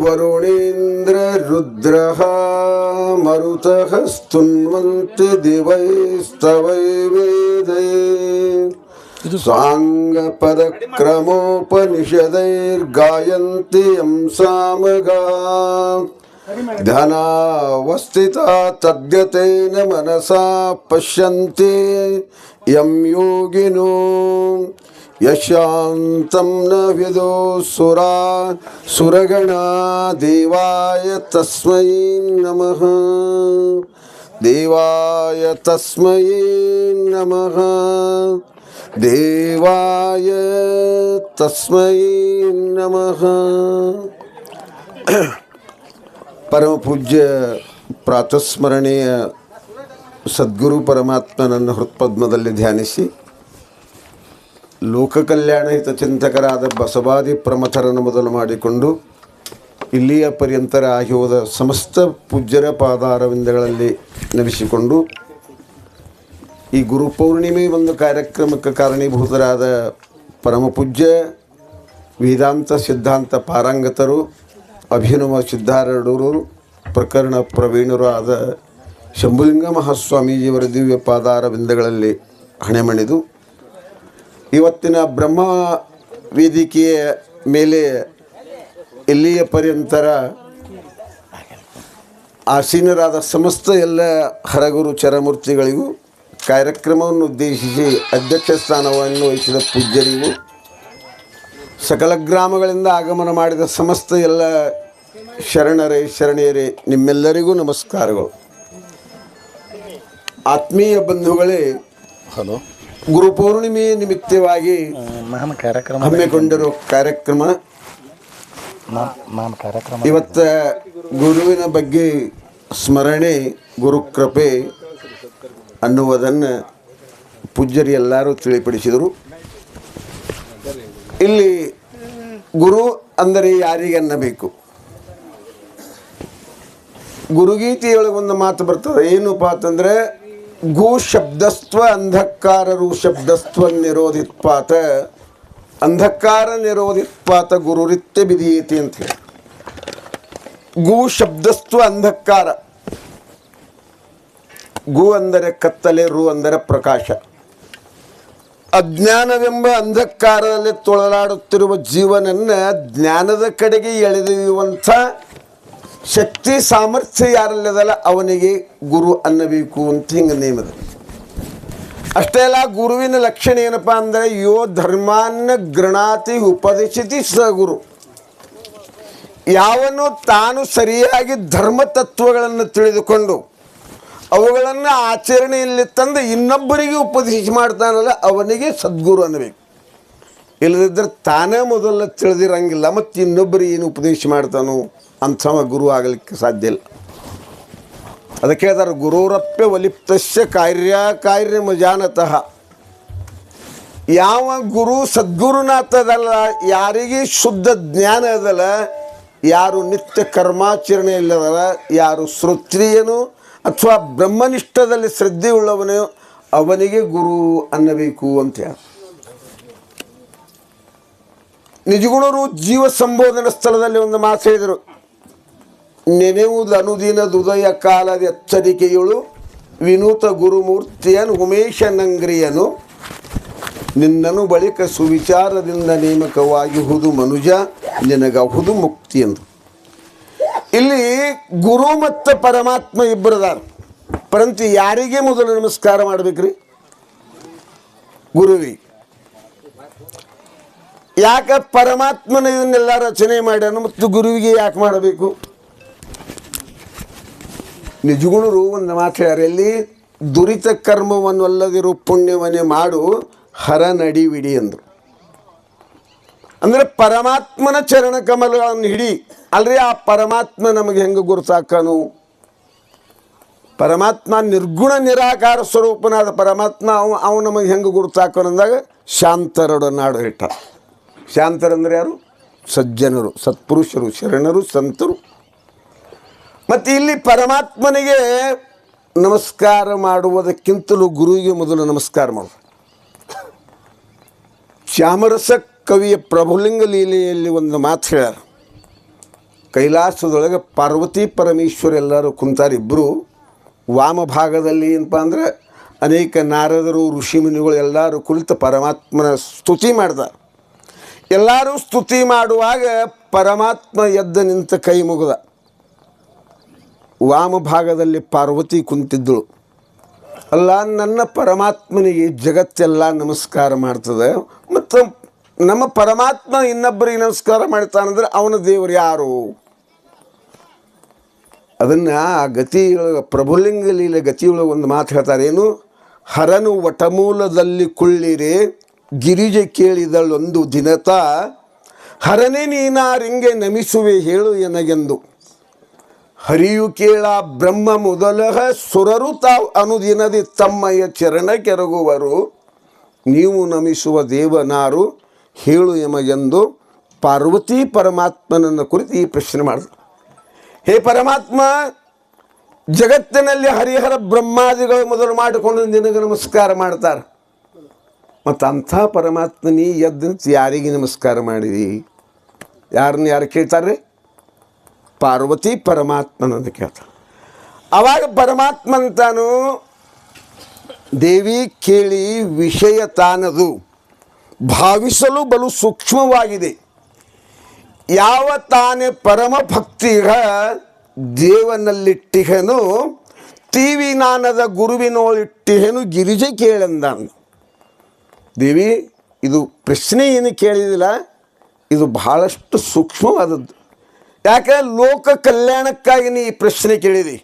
ವರುಣೇಂದ್ರ ರುದ್ರಃ ಮರುತಃ ಸ್ತುನ್ವಂತಿ ದಿವೈಸ್ತವೈ ವೇದೈ ಸಾಂಗ ಪದಕ್ರಮೋಪನಿಷದೈರ್ಗಾಯಂತಿ M ಸಾಮಗಾ ಧ್ಯಾನಾವಸ್ಥಿತಾ ತದ್ಗತೇನ ಮನಸಾ ಪಶ್ಯಂತಿ M ಯೋಗಿನೋ ಯಶಾಂತಂ ನ ವಿದೋ ಸುರಾ ಸುರಗಣಾ ದೇವಾಯ ತಸ್ಮೈ ನಮಃ ದೇವಾಯ ತಸ್ಮೈ ನಮಃ ದೇವಾಯ ತಸ್ಮೈ ನಮಃ. ಪರಮ ಪೂಜ್ಯ ಪ್ರಾತಸ್ಮರಣೀಯ ಸದ್ಗುರು ಪರಮಾತ್ಮನನ್ನು ಹೃತ್ಪದ್ಮದಲ್ಲಿ ಧ್ಯಾನಿಸಿ ಲೋಕ ಕಲ್ಯಾಣ ಹಿತಚಿಂತಕರಾದ ಬಸವಾದಿ ಪ್ರಮಥರನ್ನು ಮೊದಲು ಮಾಡಿಕೊಂಡು ಇಲ್ಲಿಯ ಪರ್ಯಂತರ ಆಗಿ ಹೋದ ಸಮಸ್ತ ಪೂಜ್ಯರ ಪಾದಾರವಿಂದಗಳಲ್ಲಿ ನಮಿಸಿಕೊಂಡು ಈ ಗುರುಪೌರ್ಣಿಮೆ ಒಂದು ಕಾರ್ಯಕ್ರಮಕ್ಕೆ ಕಾರಣೀಭೂತರಾದ ಪರಮ ಪೂಜ್ಯ ವೇದಾಂತ ಸಿದ್ಧಾಂತ ಪಾರಂಗತರು ಅಭಿನವ ಸಿದ್ಧಾರೂಢರು ಪ್ರಕರಣ ಪ್ರವೀಣರು ಆದ ಶಂಭುಲಿಂಗ ಮಹಾಸ್ವಾಮೀಜಿಯವರ ದಿವ್ಯ ಪಾದಾರವಿಂದಗಳಲ್ಲಿ ಹಣೆಮಣಿದು ಇವತ್ತಿನ ಬ್ರಹ್ಮ ವೇದಿಕೆಯ ಮೇಲೆ ಇಲ್ಲಿಯ ಪರ್ಯಂತರ ಆಸೀನರಾದ ಸಮಸ್ತ ಎಲ್ಲ ಹರಗುರು ಚರಮೂರ್ತಿಗಳಿಗೂ ಕಾರ್ಯಕ್ರಮವನ್ನು ಉದ್ದೇಶಿಸಿ ಅಧ್ಯಕ್ಷ ಸ್ಥಾನವನ್ನು ವಹಿಸಿದ ಪೂಜ್ಯರಿಗೂ ಸಕಲ ಗ್ರಾಮಗಳಿಂದ ಆಗಮನ ಮಾಡಿದ ಸಮಸ್ತ ಎಲ್ಲ ಶರಣರೇ ಶರಣೆಯರೇ ನಿಮ್ಮೆಲ್ಲರಿಗೂ ನಮಸ್ಕಾರಗಳು. ಆತ್ಮೀಯ ಬಂಧುಗಳೇ, ಹಲೋ. ಗುರುಪೌರ್ಣಿಮೆಯ ನಿಮಿತ್ತವಾಗಿ ಹಮ್ಮಿಕೊಂಡಿರೋ ಕಾರ್ಯಕ್ರಮ ಇವತ್ತ ಗುರುವಿನ ಬಗ್ಗೆ ಸ್ಮರಣೆ, ಗುರುಕೃಪೆ ಅನ್ನುವುದನ್ನು ಪೂಜ್ಯರು ಎಲ್ಲರೂ ತಿಳಿಪಡಿಸಿದರು. ಇಲ್ಲಿ ಗುರು ಅಂದರೆ ಯಾರಿಗೆ ಅನ್ನಬೇಕು? ಗುರುಗೀತೆಯೊಳಗೊಂದು ಮಾತು ಬರ್ತದೆ, ಏನಪ್ಪ ಅಂತಂದರೆ ಗು ಶಬ್ದಸ್ತ್ವ ಅಂಧಕಾರರು ಶಬ್ದಸ್ತ್ವ ನಿರೋಧಿತ್ಪಾತ ಅಂಧಕಾರ ನಿರೋಧಿತ್ಪಾತ ಗುರುರಿತ್ಯ ಬಿದೀಯತಿ ಅಂತ ಹೇಳಿ. ಗು ಶಬ್ದಸ್ತ್ವ ಅಂಧಕಾರ, ಗು ಅಂದರೆ ಕತ್ತಲೆ, ರು ಅಂದರೆ ಪ್ರಕಾಶ. ಅಜ್ಞಾನವೆಂಬ ಅಂಧಕಾರದಲ್ಲಿ ತೊಳಲಾಡುತ್ತಿರುವ ಜೀವನನ್ನು ಜ್ಞಾನದ ಕಡೆಗೆ ಎಳೆದೊಯ್ಯುವಂಥ ಶಕ್ತಿ ಸಾಮರ್ಥ್ಯ ಯಾರಲ್ಲದಲ್ಲ ಅವನಿಗೆ ಗುರು ಅನ್ನಬೇಕು ಅಂತ ಹಿಂಗೆ ನೇಮದ. ಅಷ್ಟೇ ಅಲ್ಲ, ಗುರುವಿನ ಲಕ್ಷಣ ಏನಪ್ಪ ಅಂದರೆ ಯೋ ಧರ್ಮಾನ್ನ ಗೃಣಾತಿ ಉಪದೇಶಿತಿ ಸ ಗುರು. ಯಾವನು ತಾನು ಸರಿಯಾಗಿ ಧರ್ಮ ತತ್ವಗಳನ್ನು ತಿಳಿದುಕೊಂಡು ಅವುಗಳನ್ನು ಆಚರಣೆಯಲ್ಲಿ ತಂದು ಇನ್ನೊಬ್ಬರಿಗೆ ಉಪದೇಶ ಮಾಡ್ತಾನಲ್ಲ ಅವನಿಗೆ ಸದ್ಗುರು ಅನ್ನಬೇಕು. ಇಲ್ಲದಿದ್ದರೆ ತಾನೇ ಮೊದಲ ತಿಳಿದಿರಂಗಿಲ್ಲ, ಮತ್ತು ಇನ್ನೊಬ್ಬರಿಗೆ ಏನು ಉಪದೇಶ ಮಾಡ್ತಾನೋ ಅಂಥವ ಗುರು ಆಗಲಿಕ್ಕೆ ಸಾಧ್ಯ ಇಲ್ಲ. ಅದಕ್ಕೆ ಹೇಳ್ತಾರೆ, ಗುರುರಪ್ಯ ವಲಿಪ್ತಸ್ಯ ಕಾರ್ಯ ಮಜಾನತಃ. ಯಾವ ಗುರು ಸದ್ಗುರುನಾಥದಲ್ಲ, ಯಾರಿಗೆ ಶುದ್ಧ ಜ್ಞಾನ ಅದಲ್ಲ, ಯಾರು ನಿತ್ಯ ಕರ್ಮಾಚರಣೆ ಇಲ್ಲದಲ್ಲ, ಯಾರು ಶ್ರೋತ್ರಿಯನು ಅಥವಾ ಬ್ರಹ್ಮನಿಷ್ಠದಲ್ಲಿ ಶ್ರದ್ಧೆ ಉಳ್ಳವನು ಅವನಿಗೆ ಗುರು ಅನ್ನಬೇಕು ಅಂತ ಹೇಳಿ. ನಿಜಗುಣರು ಜೀವ ಸಂಬೋಧನಾ ಸ್ಥಳದಲ್ಲಿ ಒಂದು ಮಾತು ಹೇಳಿದರು, ನೆನೆಯುವುದು ಅನುದಿನದ ಉದಯ ಕಾಲದ ಎಚ್ಚರಿಕೆಯಳು ವಿನೂತ ಗುರುಮೂರ್ತಿಯನು ಉಮೇಶನಂಗ್ರಿಯನು ನಿನ್ನನು ಬಳಿಕ ಸುವಿಚಾರದಿಂದ ನೇಮಕವಾಗಿ ಹುದು ಮನುಜ ನಿನಗಹುದು ಮುಕ್ತಿ ಎಂದು. ಇಲ್ಲಿ ಗುರು ಮತ್ತು ಪರಮಾತ್ಮ ಇಬ್ಬರದಾರ. ಪರಂತು ಯಾರಿಗೆ ಮೊದಲು ನಮಸ್ಕಾರ ಮಾಡಬೇಕ್ರಿ? ಗುರುವಿ. ಯಾಕೆ ಪರಮಾತ್ಮನ ಇದನ್ನೆಲ್ಲ ರಚನೆ ಮಾಡ್ಯಾನು ಮತ್ತು ಗುರುವಿಗೆ ಯಾಕೆ ಮಾಡಬೇಕು? ನಿಜಗುಣರು ಒಂದು ಮಾತು ಹೇಳ್ಯಾರ, ಎಲ್ಲಿ ದುರಿತ ಕರ್ಮವನ್ನು ಅಲ್ಲದಿರು ಪುಣ್ಯವನ್ನೇ ಮಾಡು ಹರ ನಡಿವಿಡಿ ಅಂದರು. ಅಂದರೆ ಪರಮಾತ್ಮನ ಚರಣ ಕಮಲಗಳನ್ನು ಹಿಡಿ. ಅಲ್ರಿ, ಆ ಪರಮಾತ್ಮ ನಮಗೆ ಹೆಂಗೆ ಗುರುತಾಕನು? ಪರಮಾತ್ಮ ನಿರ್ಗುಣ ನಿರಾಕಾರ ಸ್ವರೂಪನಾದ ಪರಮಾತ್ಮ ಅವು ನಮಗೆ ಹೆಂಗೆ ಗುರುತಾಕನು ಅಂದಾಗ ಶಾಂತರೊಡನಾಡು ಇಟ್ಟ. ಶಾಂತರಂದ್ರೆ ಯಾರು? ಸಜ್ಜನರು, ಸತ್ಪುರುಷರು, ಶರಣರು, ಸಂತರು. ಮತ್ತು ಇಲ್ಲಿ ಪರಮಾತ್ಮನಿಗೆ ನಮಸ್ಕಾರ ಮಾಡುವುದಕ್ಕಿಂತಲೂ ಗುರುವಿಗೆ ಮೊದಲು ನಮಸ್ಕಾರ ಮಾಡು. ಶ್ಯಾಮರಸ ಕವಿಯ ಪ್ರಭುಲಿಂಗ ಲೀಲೆಯಲ್ಲಿ ಒಂದು ಮಾತು ಹೇಳ್ಯಾರ, ಕೈಲಾಸದೊಳಗೆ ಪಾರ್ವತಿ ಪರಮೇಶ್ವರ ಎಲ್ಲರೂ ಕುಂತಾರೆ ಇಬ್ಬರು. ವಾಮ ಭಾಗದಲ್ಲಿ ಏನಪ್ಪ ಅಂದ್ರೆ ಅನೇಕ ನಾರದರು ಋಷಿಮುನಿಗಳು ಎಲ್ಲರೂ ಕುಳಿತು ಪರಮಾತ್ಮನ ಸ್ತುತಿ ಮಾಡ್ತಾರೆ. ಎಲ್ಲರೂ ಸ್ತುತಿ ಮಾಡುವಾಗ ಪರಮಾತ್ಮ ಎದ್ದು ನಿಂತ ಕೈ ಮುಗಿದ. ವಾಮ ಭಾಗದಲ್ಲಿ ಪಾರ್ವತಿ ಕುಂತಿದ್ದಳು. ಅಲ್ಲ, ನನ್ನ ಪರಮಾತ್ಮನಿಗೆ ಜಗತ್ತೆಲ್ಲ ನಮಸ್ಕಾರ ಮಾಡ್ತದೆ, ಮತ್ತು ನಮ್ಮ ಪರಮಾತ್ಮ ಇನ್ನೊಬ್ಬರಿಗೆ ನಮಸ್ಕಾರ ಮಾಡ್ತಾನಂದ್ರೆ ಅವನ ದೇವರು ಯಾರು? ಅದನ್ನು ಆ ಗತಿಯೊಳಗೆ ಪ್ರಭುಲಿಂಗ ಲೀಲೆ ಗತಿಯೊಳಗೆ ಒಂದು ಮಾತು ಹೇಳ್ತಾರೆ. ಏನು? ಹರನು ವಟಮೂಲದಲ್ಲಿ ಕುಳ್ಳಿರೆ ಗಿರಿಜೆ ಕೇಳಿದಳೊಂದು ದಿನತ, ಹರನೇ ನೀನಾರಿಂಗೆ ನಮಿಸುವೆ ಹೇಳು ಎನಗೆಂದು. ಹರಿಯು ಕೇಳ ಬ್ರಹ್ಮ ಮೊದಲಹ ಸುರರು ತಾವು ಅನುದಿನದಿ ತಮ್ಮಯ್ಯ ಚರಣ ಕೆರಗುವರು, ನೀವು ನಮಿಸುವ ದೇವನಾರು ಹೇಳು ಎಮಗೆಂದು ಪಾರ್ವತಿ ಪರಮಾತ್ಮನನ್ನು ಕುರಿತು ಈ ಪ್ರಶ್ನೆ ಮಾಡಿದ್ರು. ಹೇ ಪರಮಾತ್ಮ, ಜಗತ್ತಿನಲ್ಲಿ ಹರಿಹರ ಬ್ರಹ್ಮಾದಿಗಳು ಮೊದಲು ಮಾಡಿಕೊಂಡು ನಿನಗೆ ನಮಸ್ಕಾರ ಮಾಡ್ತಾರೆ, ಮತ್ತು ಅಂಥ ಪರಮಾತ್ಮ ನೀ ಎದ್ದು ಯಾರಿಗೆ ನಮಸ್ಕಾರ ಮಾಡಿದಿ? ಯಾರನ್ನ ಯಾರು ಕೇಳ್ತಾರೆ? ಪಾರ್ವತಿ ಪರಮಾತ್ಮನನ್ನು ಕೇಳ್ತಾರೆ. ಆವಾಗ ಪರಮಾತ್ಮ ಅಂತಾನು, ದೇವಿ ಕೇಳಿ ವಿಷಯ ತಾನದು ಭಾವಿಸಲು ಬಲು ಸೂಕ್ಷ್ಮವಾಗಿದೆ. ಯಾವ ತಾನೇ ಪರಮ ಭಕ್ತಿಗ ದೇವನಲ್ಲಿಟ್ಟಿಹನು, ತೀವಿ ನಾನದ ಗುರುವಿನೋಳಿಟ್ಟಿಹನು ಗಿರಿಜೆ ಕೇಳೆಂದಾನು. ದೇವಿ, ಇದು ಪ್ರಶ್ನೆ ಏನು ಕೇಳಿದಿಲ್ಲ, ಇದು ಬಹಳಷ್ಟು ಸೂಕ್ಷ್ಮವಾದದ್ದು. ಯಾಕೆ? ಲೋಕ ಕಲ್ಯಾಣಕ್ಕಾಗಿ ನೀ ಈ ಪ್ರಶ್ನೆ ಕೇಳಿದಿ.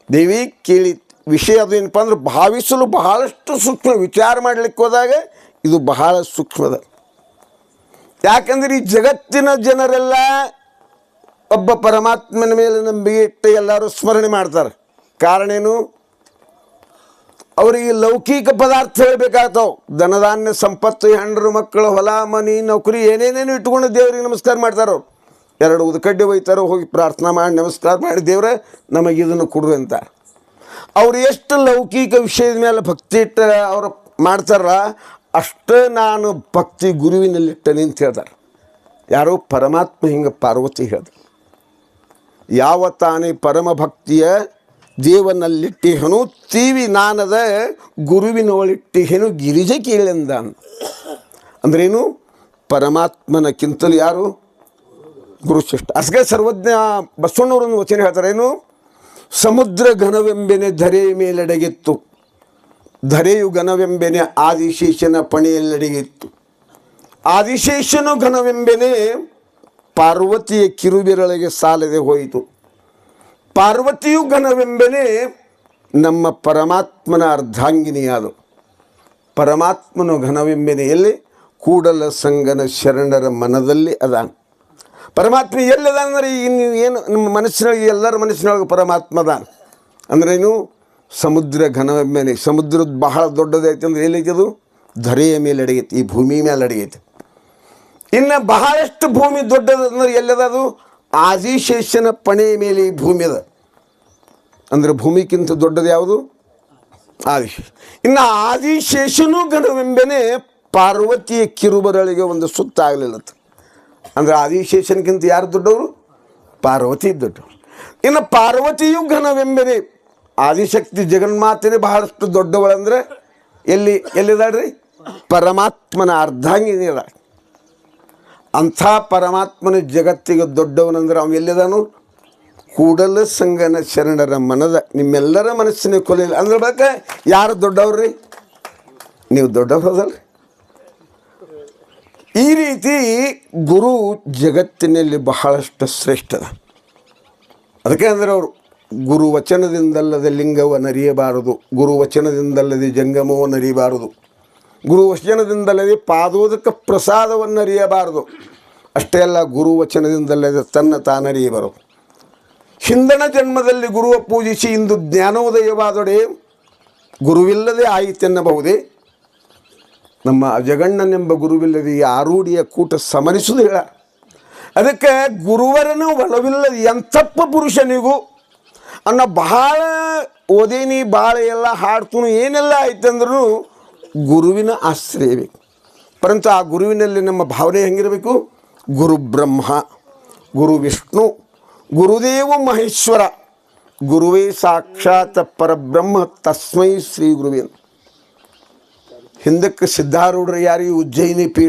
ದೇವಿ ಕೇಳಿ ವಿಷಯ ಅದು ಏನಪ್ಪ ಅಂದ್ರೆ ಭಾವಿಸಲು ಬಹಳಷ್ಟು ಸೂಕ್ಷ್ಮ. ವಿಚಾರ ಮಾಡಲಿಕ್ಕೆ ಹೋದಾಗ ಇದು ಬಹಳ ಸೂಕ್ಷ್ಮದ. ಯಾಕಂದ್ರೆ ಈ ಜಗತ್ತಿನ ಜನರೆಲ್ಲ ಒಬ್ಬ ಪರಮಾತ್ಮನ ಮೇಲೆ ನಂಬಿಕೆ ಇಟ್ಟು ಎಲ್ಲರೂ ಸ್ಮರಣೆ ಮಾಡ್ತಾರೆ. ಕಾರಣ ಏನು? ಅವರಿಗೆ ಲೌಕಿಕ ಪದಾರ್ಥ ಹೇಳಬೇಕಾಗ್ತಾವೆ. ಧನಧಾನ್ಯ ಸಂಪತ್ತು, ಹೆಂಡರು ಮಕ್ಕಳು, ಹೊಲ ಮನಿ ನೌಕರಿ ಏನೇನೇನು ಇಟ್ಕೊಂಡು ದೇವರಿಗೆ ನಮಸ್ಕಾರ ಮಾಡ್ತಾರೋ. ಎರಡು ಉದಕಡ್ಡಿ ಒಯ್ತಾರೋ, ಹೋಗಿ ಪ್ರಾರ್ಥನಾ ಮಾಡಿ ನಮಸ್ಕಾರ ಮಾಡಿ ದೇವ್ರೆ ನಮಗೆ ಇದನ್ನು ಕೊಡು ಅಂತ. ಅವ್ರು ಎಷ್ಟು ಲೌಕಿಕ ವಿಷಯದ ಮೇಲೆ ಭಕ್ತಿ ಇಟ್ಟು ಅವರು ಮಾಡ್ತಾರ, ಅಷ್ಟೇ ನಾನು ಭಕ್ತಿ ಗುರುವಿನಲ್ಲಿಟ್ಟನೆ ಅಂತ ಹೇಳ್ತಾರೆ. ಯಾರೋ ಪರಮಾತ್ಮ ಹಿಂಗೆ ಪಾರ್ವತಿ ಹೇಳ್ದ, ಯಾವ ತಾನೇ ಪರಮ ಭಕ್ತಿಯ ದೇವನಲ್ಲಿಟ್ಟಿಹನು, ತೀವಿ ನಾನದ ಗುರುವಿನೊಳಿಟ್ಟಿಹೆನು ಗಿರಿಜೆ ಕೇಳೆಂದ. ಅಂದ್ರೇನು? ಪರಮಾತ್ಮನಕ್ಕಿಂತಲೂ ಯಾರು? ಗುರುಶ್ರೇಷ್ಠ. ಅಸ್ಗೆ ಸರ್ವಜ್ಞ ಬಸವಣ್ಣವರೊಂದು ವಚನ ಹೇಳ್ತಾರೆ. ಏನು? ಸಮುದ್ರ ಘನವೆಂಬೆನೆ ಧರೆಯ ಮೇಲೆಡೆಗಿತ್ತು, ಧರೆಯು ಘನವೆಂಬೆನೆ ಆದಿಶೇಷನ ಪಣೆಯಲ್ಲೆಡೆಗಿತ್ತು, ಆದಿಶೇಷನು ಘನವೆಂಬೆನೆ ಪಾರ್ವತಿಯ ಕಿರುಬೆರಳಿಗೆ ಸಾಲದೆ ಹೋಯಿತು, ಪಾರ್ವತಿಯು ಘನವೆಂಬೆನೆ ನಮ್ಮ ಪರಮಾತ್ಮನ ಅರ್ಧಾಂಗಿನಿಯಾದು. ಪರಮಾತ್ಮನು ಘನವೆಂಬೆನೆ ಎಲ್ಲಿ? ಕೂಡಲ ಸಂಗನ ಶರಣರ ಮನದಲ್ಲಿ ಅದಾನ. ಪರಮಾತ್ಮ ಎಲ್ಲದ ಅಂದರೆ ಈಗ ನೀವು ಏನು ನಿಮ್ಮ ಮನಸ್ಸಿನೊಳಗೆ, ಎಲ್ಲರ ಮನಸ್ಸಿನೊಳಗೆ ಪರಮಾತ್ಮ ಅದಾನ. ಅಂದ್ರೇನು? ಸಮುದ್ರ ಘನವೆಂಬೆನೆ. ಸಮುದ್ರದ ಬಹಳ ದೊಡ್ಡದೈತೆ ಅಂದ್ರೆ ಎಲ್ಲೈತೆ? ಅದು ಧರೆಯ ಮೇಲೆ ಅಡಗೈತಿ, ಈ ಭೂಮಿ ಮೇಲೆ ಅಡಗೈತಿ. ಇನ್ನು ಬಹಳಷ್ಟು ಭೂಮಿ ದೊಡ್ಡದಂದ್ರೆ ಎಲ್ಲದ? ಅದು ಆದಿಶೇಷನ ಪಣೆಯ ಮೇಲೆ ಈ ಭೂಮಿ ಅದ. ಅಂದರೆ ಭೂಮಿಗಿಂತ ದೊಡ್ಡದು ಯಾವುದು? ಆದಿಶೇಷ. ಇನ್ನು ಆದಿಶೇಷನೂ ಘನವೆಂಬೆನೆ ಪಾರ್ವತಿಯ ಕಿರುಬರಳಿಗೆ ಒಂದು ಸುತ್ತ ಆಗಲಿಲ್ಲ. ಅಂದರೆ ಆದಿಶೇಷನ್ಗಿಂತ ಯಾರು ದೊಡ್ಡವರು? ಪಾರ್ವತಿ ದೊಡ್ಡವರು. ಇನ್ನು ಪಾರ್ವತಿಯು ಘನವೆಂಬೆನೆ ಆದಿಶಕ್ತಿ ಜಗನ್ಮಾತನೇ ಬಹಳಷ್ಟು ದೊಡ್ಡವಳಂದ್ರೆ ಎಲ್ಲಿದಾಳ್ರಿ? ಪರಮಾತ್ಮನ ಅರ್ಧಾಂಗಿನಿ ಅದ. ಅಂಥ ಪರಮಾತ್ಮನ ಜಗತ್ತಿಗೆ ದೊಡ್ಡವನಂದ್ರೆ ಅವನು ಎಲ್ಲಿದಾನು? ಕೂಡಲ ಸಂಗನ ಶರಣರ ಮನದ. ನಿಮ್ಮೆಲ್ಲರ ಮನಸ್ಸಿನ ಕೊಲೆಯಲ್ಲಿ ಅಂದ್ರೆ ಬೇಕಾ ಯಾರು ದೊಡ್ಡವ್ರಿ? ನೀವು ದೊಡ್ಡವ್ರು ಹೋದಲ್ರಿ. ಈ ರೀತಿ ಗುರು ಜಗತ್ತಿನಲ್ಲಿ ಬಹಳಷ್ಟು ಶ್ರೇಷ್ಠದ. ಅದಕ್ಕೆ ಅಂದರೆ ಅವರು ಗುರು ವಚನದಿಂದಲ್ಲದೆ ಲಿಂಗವನ್ನರಿಯಬಾರದು, ಗುರು ವಚನದಿಂದಲ್ಲದೆ ಜಂಗಮವನ್ನರಿಯಬಾರದು, ಗುರು ವಚನದಿಂದಲ್ಲದೆ ಪಾದೋದಕ ಪ್ರಸಾದವನ್ನರಿಯಬಾರದು. ಅಷ್ಟೇ ಅಲ್ಲ, ಗುರು ವಚನದಿಂದಲ್ಲದೆ ತನ್ನ ತಾನರಿಯಬಾರದು. ಹಿಂದಣ ಜನ್ಮದಲ್ಲಿ ಗುರುವ ಪೂಜಿಸಿ ಇಂದು ಜ್ಞಾನೋದಯವಾದೊಡೆ ಗುರುವಿಲ್ಲದೆ ಆಯಿತೆನ್ನಬಹುದೇ? ನಮ್ಮ ಅಜಗಣ್ಣನೆಂಬ ಗುರುವಿಲ್ಲದೆ ಈ ಆರೂಢಿಯ ಕೂಟ ಸಮರಿಸುವುದು ಹೇಳ. ಅದಕ್ಕೆ ಗುರುವರನು ಒಲವಿಲ್ಲದ ಎಂಥಪ್ಪ ಪುರುಷನಿಗೂ ಅನ್ನೋ ಬಹಳ ಓದೇನಿ, ಭಾಳ ಎಲ್ಲ ಹಾಡ್ತೂ ಏನೆಲ್ಲ ಆಯ್ತಂದ್ರೂ ಗುರುವಿನ ಆಶ್ರಯ ಬೇಕು. ಪರಂತು ಆ ಗುರುವಿನಲ್ಲಿ ನಮ್ಮ ಭಾವನೆ ಹೆಂಗಿರಬೇಕು? ಗುರು ಬ್ರಹ್ಮ, ಗುರು ವಿಷ್ಣು ಗುರುದೇವ ಮಹೇಶ್ವರ ಗುರುವೇ ಸಾಕ್ಷಾತ್ ಪರಬ್ರಹ್ಮ ತಸ್ಮೈ ಶ್ರೀ ಗುರುವೇ. ಹಿಂದಕ್ಕೆ ಸಿದ್ಧಾರೂಢರು ಯಾರು? ಉಜ್ಜಯಿನಿ ಪೀಠ